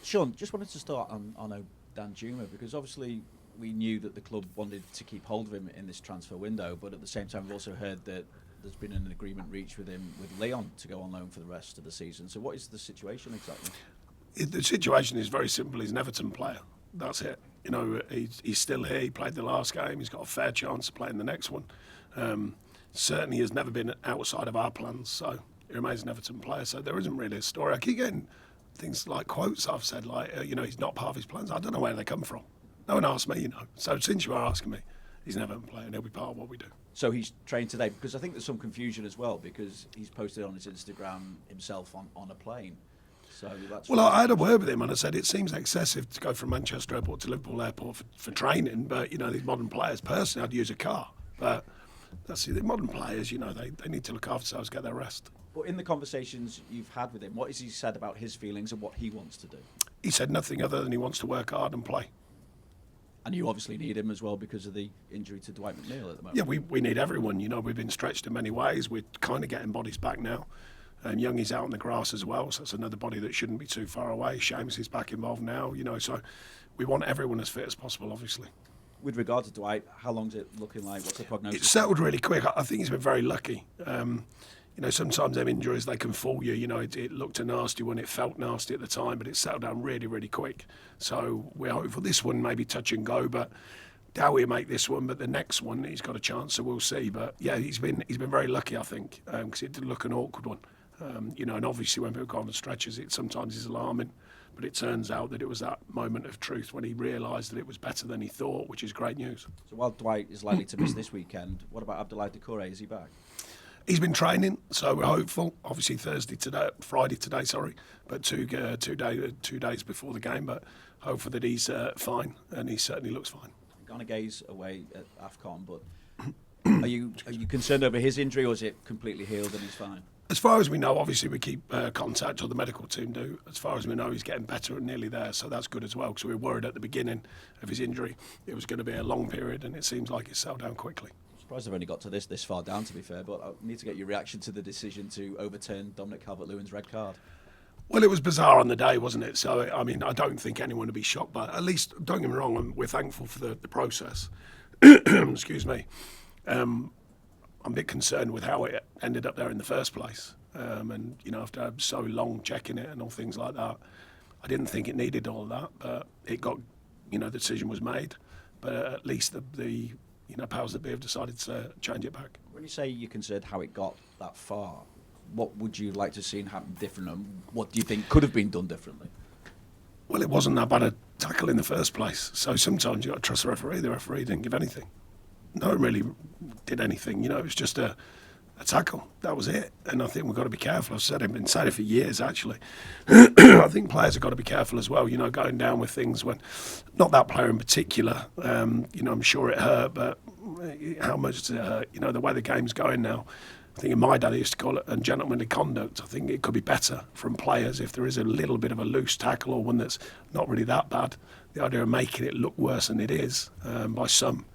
Sean, just wanted to start on Dan Juma, because obviously we knew that the club wanted to keep hold of him in this transfer window, but at the same time we've also heard that there's been an agreement reached with him, with Leon, to go on loan for the rest of the season. So what is the situation exactly? The situation is very simple. He's an Everton player. That's it. He's still here. He played the last game. He's got a fair chance of playing the next one. Certainly has never been outside of our plans, so he remains an Everton player. So there isn't really a story. I keep getting things like quotes I've said, like, he's not part of his plans. I don't know where they come from. No one asked me, So since you are asking me, he's an Everton player and he'll be part of what we do. So he's trained today, because I think there's some confusion as well, because he's posted on his Instagram himself on a plane. So that's I had a word with him and I said it seems excessive to go from Manchester Airport to Liverpool Airport for training, but these modern players, personally I'd use a car, but that's the modern players, they need to look after themselves, get their rest. But in the conversations you've had with him, what has he said about his feelings and what he wants to do? He said nothing other than he wants to work hard and play. And you obviously need him as well because of the injury to Dwight McNeil at the moment. Yeah, we need everyone. We've been stretched in many ways. We're kind of getting bodies back now. Youngie's out on the grass as well, so that's another body that shouldn't be too far away. Seamus is back involved now, so we want everyone as fit as possible, obviously. With regard to Dwight, how long's it looking like? What's the prognosis? It's settled really quick. I think he's been very lucky. Sometimes them injuries, they can fool you. It looked a nasty one, it felt nasty at the time, but it settled down really, really quick. So we're hopeful this one maybe touch and go, but doubt he'll make this one. But the next one, he's got a chance, so we'll see. But yeah, he's been very lucky, I think, because it did look an awkward one. And obviously when people go on the stretchers, it sometimes is alarming. But it turns out that it was that moment of truth when he realised that it was better than he thought, which is great news. So while Dwight is likely to miss this weekend, what about Abdoulaye Doucouré? Is he back? He's been training, so we're hopeful. Obviously Friday today, but two days before the game. But hopeful that he's fine, and he certainly looks fine. Gonna gaze away at AFCON, but are you concerned over his injury, or is it completely healed and he's fine? As far as we know, obviously we keep contact, or the medical team do. As far as we know, he's getting better and nearly there, so that's good as well, because we were worried at the beginning of his injury it was going to be a long period, and it seems like it's settled down quickly. I'm surprised I've only got to this far down, to be fair, but I need to get your reaction to the decision to overturn Dominic Calvert-Lewin's red card. Well, it was bizarre on the day, wasn't it? So, I don't think anyone would be shocked by it. At least, don't get me wrong, we're thankful for the process. Excuse me. I'm a bit concerned with how it ended up there in the first place. And after so long checking it and all things like that, I didn't think it needed all of that, but it got, the decision was made. But at least the powers that be have decided to change it back. When you say you're concerned how it got that far, what would you like to see happen different, and what do you think could have been done differently? Well, it wasn't that bad a tackle in the first place, so sometimes you've got to trust the referee. The referee didn't give anything. No one really did anything, it was just a tackle. That was it. And I think we've got to be careful. I've been saying it for years, actually. I think players have got to be careful as well, going down with things when, not that player in particular, I'm sure it hurt, but how much does it hurt? The way the game's going now, I think in my day they used to call it ungentlemanly conduct. I think it could be better from players if there is a little bit of a loose tackle or one that's not really that bad. The idea of making it look worse than it is by some.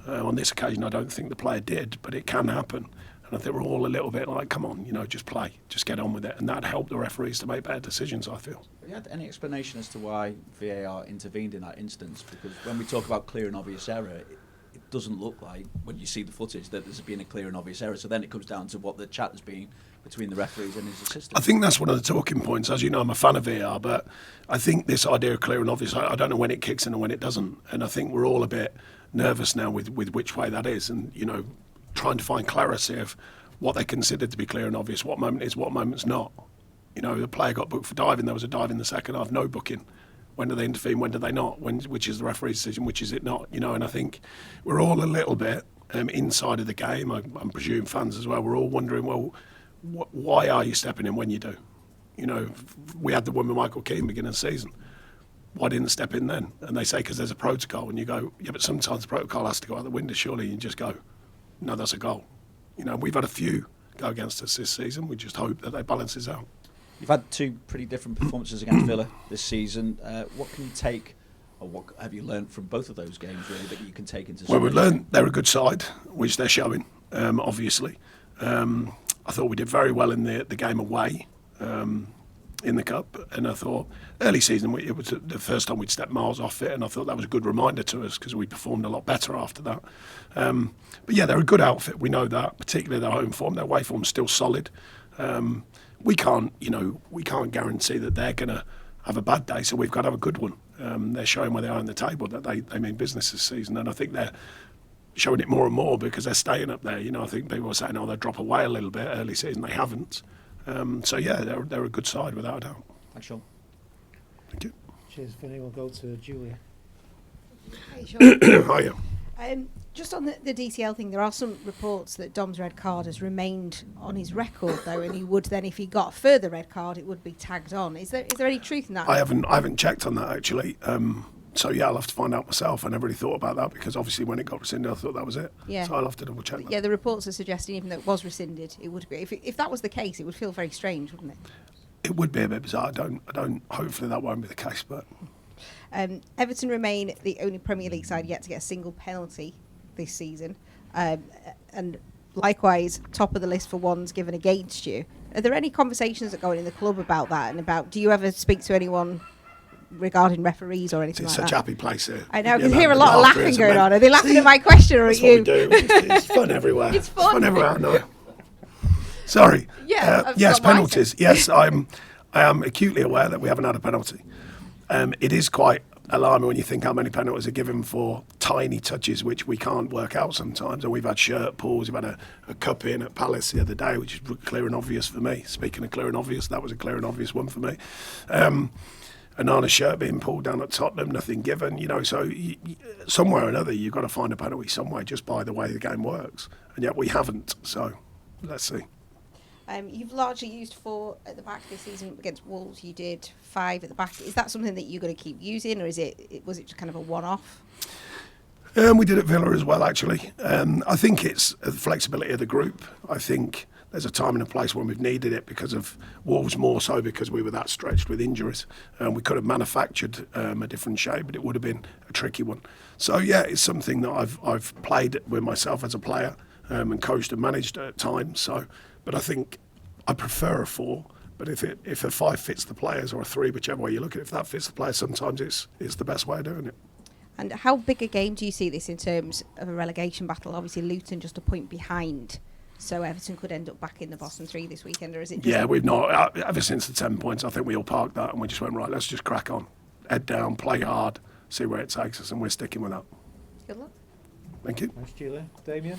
On this occasion, I don't think the player did, but it can happen. And I think we're all a little bit like, come on, just play, just get on with it. And that helped the referees to make better decisions, I feel. Have you had any explanation as to why VAR intervened in that instance? Because when we talk about clear and obvious error, it doesn't look like, when you see the footage, that there's been a clear and obvious error. So then it comes down to what the chat has been between the referees and his assistant. I think that's one of the talking points. As you know, I'm a fan of VAR, but I think this idea of clear and obvious, I don't know when it kicks in and when it doesn't. And I think we're all a bit nervous now with which way that is, and trying to find clarity of what they consider to be clear and obvious, what moment is, what moment's not. The player got booked for diving, there was a dive in the second half, no booking. When do they intervene, when do they not? Which is the referee's decision, which is it not? And I think we're all a little bit inside of the game. I'm presuming fans as well, we're all wondering, well, why are you stepping in when you do? We had the one with Michael Keane beginning of the season. Why didn't step in then? And they say because there's a protocol, and you go, yeah, but sometimes the protocol has to go out the window, surely, and you just go, no, that's a goal. We've had a few go against us this season. We just hope that they balance this out. You've had two pretty different performances against Villa this season. What can you take, or what have you learned from both of those games, really, that you can take into? Well, we've learned they're a good side, which they're showing, obviously. I thought we did very well in the game away. in the cup, and I thought early season it was the first time we'd stepped miles off it, and I thought that was a good reminder to us because we performed a lot better after that. But yeah, they're a good outfit. We know that, particularly their home form. Their away form's still solid. We can't guarantee that they're going to have a bad day, so we've got to have a good one. They're showing where they are on the table that they mean business this season, and I think they're showing it more and more because they're staying up there. I think people were saying, "Oh, they'll drop away a little bit early season." They haven't. So yeah, they're a good side without a doubt. Thanks, Sean. Thank you. Cheers, Vinny. We'll go to Julia. Hey, Sean. Hiya. Just on the DCL thing, there are some reports that Dom's red card has remained on his record, though, and he would then, if he got a further red card, it would be tagged on. Is there any truth in that? I haven't checked on that actually. So yeah, I'll have to find out myself. I never really thought about that because obviously when it got rescinded, I thought that was it. Yeah. So I'll have to double check that. Yeah, the reports are suggesting even though it was rescinded, it would be. If that was the case, it would feel very strange, wouldn't it? It would be a bit bizarre. I don't. Hopefully that won't be the case, but. Everton remain the only Premier League side yet to get a single penalty this season, and likewise top of the list for ones given against you. Are there any conversations that go on in the club about that, and about, do you ever speak to anyone regarding referees or anything It's like such that? a happy place here. I know, I Yeah, can hear a man, lot of laughter laughing is going amazing. on. Are they laughing See, at my question, or that's at you? what we do. It's fun everywhere. It's fun. everywhere. No. Sorry. Yeah, I've yes, got my penalties. Yes, I am acutely aware that we haven't had a penalty. It is quite alarming when you think how many penalties are given for tiny touches, which we can't work out sometimes. And we've had shirt pulls. We've had a cup in at Palace the other day, which is clear and obvious for me. Speaking of clear and obvious, that was a clear and obvious one for me. Anana's shirt being pulled down at Tottenham, nothing given. So somewhere or another, you've got to find a penalty somewhere just by the way the game works. And yet we haven't. So let's see. You've largely used 4 at the back this season. Against Wolves, you did 5 at the back. Is that something that you're going to keep using, or was it just kind of a one-off? We did at Villa as well, actually. I think it's the flexibility of the group. I think there's a time and a place when we've needed it because of Wolves, more so because we were that stretched with injuries. We could have manufactured a different shape, but it would have been a tricky one. So yeah, it's something that I've played with myself as a player and coached and managed at times. So, but I think I prefer a 4. But if a 5 fits the players, or a 3, whichever way you look at it, if that fits the players, sometimes it's the best way of doing it. And how big a game do you see this in terms of a relegation battle? Obviously, Luton just a point behind, so Everton could end up back in the bottom 3 this weekend, or is it just... Yeah, we've not. Ever since the 10 points, I think we all parked that and we just went, right, let's just crack on. Head down, play hard, see where it takes us, and we're sticking with that. Good luck. Thank you. Thanks, Julia. Damien?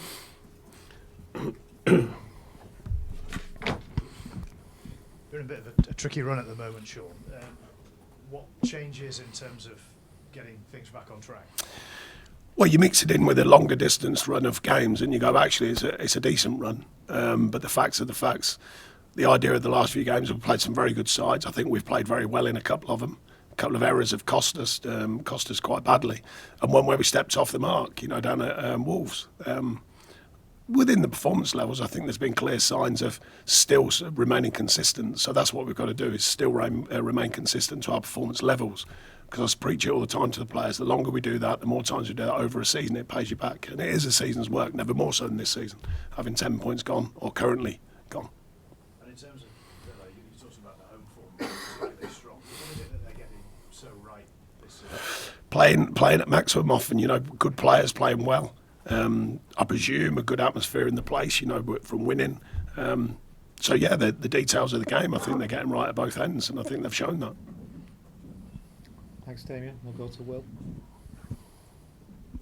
We're in a bit of a tricky run at the moment, Sean. What changes in terms of getting things back on track? Well, you mix it in with a longer distance run of games and you go, actually, it's a decent run. But the facts are the facts. The idea of the last few games, we've played some very good sides. I think we've played very well in a couple of them. A couple of errors have cost us quite badly. And one where we stepped off the mark, down at Wolves. Within the performance levels, I think there's been clear signs of still remaining consistent. So that's what we've got to do, is still remain consistent to our performance levels. Because I preach it all the time to the players. The longer we do that, the more times we do that over a season, it pays you back. And it is a season's work, never more so than this season, having 10 points gone, or currently gone. And in terms of Villa, you talked about the home form, really strong. What is it that they're getting so right this season? Playing at maximum often, good players playing well. I presume a good atmosphere in the place, from winning. So yeah, the details of the game, I think they're getting right at both ends, and I think they've shown that. Thanks, Damien. We'll go to Will.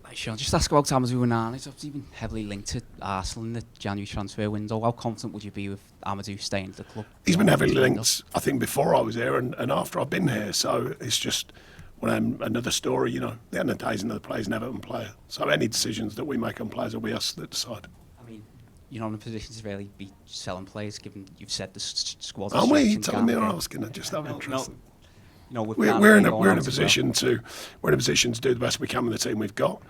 Hi, Sean. Just ask about Amadou Onana. He's obviously been heavily linked to Arsenal in the January transfer window. How confident would you be with Amadou staying at the club? He's been heavily linked, I think, before I was here and after I've been here. So it's just another story, The end of the day, he's another player, he's an Everton player. So any decisions that we make on players will be us that decide. I mean, you're not in a position to really be selling players, given you've said the squad. Are we telling me or asking? I just have interest. We're in a position to do the best we can with the team we've got.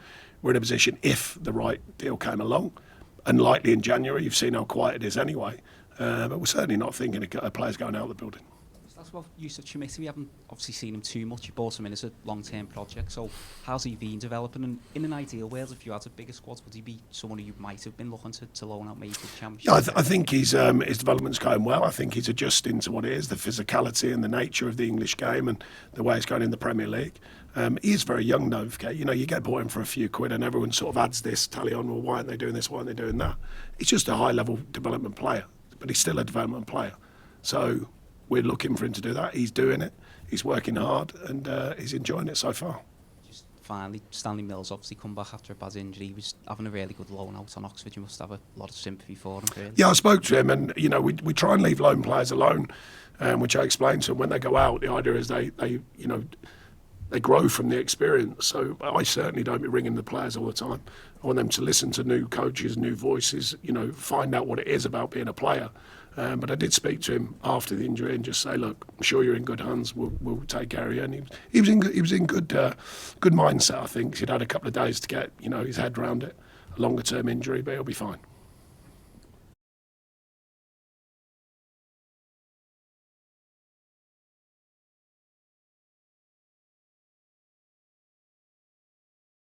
We're in a position, if the right deal came along, unlikely in January. You've seen how quiet it is anyway. But we're certainly not thinking of players going out of the building. That's what Yusuf Chamiti, we haven't obviously seen him too much. You brought him in as a long-term project. So how's he been developing? And in an ideal world, if you had a bigger squad, would he be someone who you might have been looking to loan out maybe to the Championship? Yeah, I think his development's going well. I think he's adjusting to what it is, the physicality and the nature of the English game and the way it's going in the Premier League. He is very young, don't forget. You know, you get bought in for a few quid and everyone sort of adds this tally on, well, why aren't they doing this, why aren't they doing that? He's just a high-level development player, but he's still a development player. So we're looking for him to do that. He's doing it. He's working hard and he's enjoying it so far. Just finally, Stanley Mills obviously come back after a bad injury. He was having a really good loan out on Oxford. You must have a lot of sympathy for him, really. Yeah, I spoke to him, and you know, we try and leave loan players alone, which I explained to him. When they go out, the idea is they grow from the experience. So I certainly don't be ringing the players all the time. I want them to listen to new coaches, new voices, you know, find out what it is about being a player. But I did speak to him after the injury and just say, look, I'm sure you're in good hands. We'll take care of you. And he was in good mindset, I think. He'd had a couple of days to get, you know, his head around it. A longer term injury, but he'll be fine.